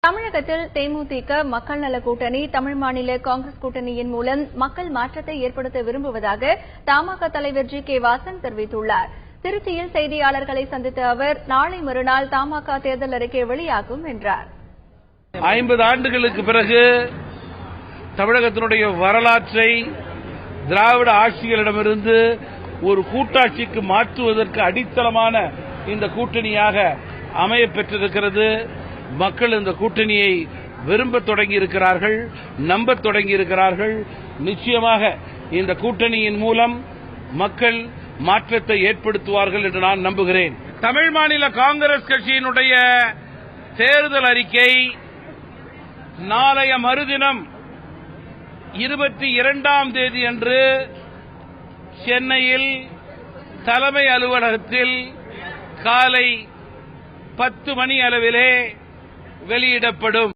தமிழகத்தில் தேமுதிக மக்கள் நல கூட்டணி தமிழ் மாநில காங்கிரஸ் கூட்டணியின் மூலம் மக்கள் மாற்றத்தை ஏற்படுத்த விரும்புவதாக தமாக தலைவர் ஜி கே வாசன் தெரிவித்துள்ளார். திருச்சியில் செய்தியாளர்களை சந்தித்த அவர் நாளை மறுநாள் தமாக தேர்தல் அறிக்கை வெளியாகும் என்றார். 50 ஆண்டுகளுக்கு பிறகு தமிழகத்தினுடைய வரலாற்றை திராவிட ஆட்சிகளிடமிருந்து ஒரு கூட்டாட்சிக்கு மாற்றுவதற்கு அடித்தளமான இந்த கூட்டணியாக அமைய பெற்றிருக்கிறது. மக்கள் இந்த கூட்டணியை விரும்ப தொடங்கியிருக்கிறார்கள், நம்ப தொடங்கியிருக்கிறார்கள். நிச்சயமாக இந்த கூட்டணியின் மூலம் மக்கள் மாற்றத்தை ஏற்படுத்துவார்கள் என்று நான் நம்புகிறேன். தமிழ் மாநில காங்கிரஸ் கட்சியினுடைய தேர்தல் அறிக்கை நாளைய மறுதினம் 22ஆம் தேதி அன்று சென்னையில் தலைமை அலுவலகத்தில் காலை 10 மணி அளவிலே வெளியிடப்படும்.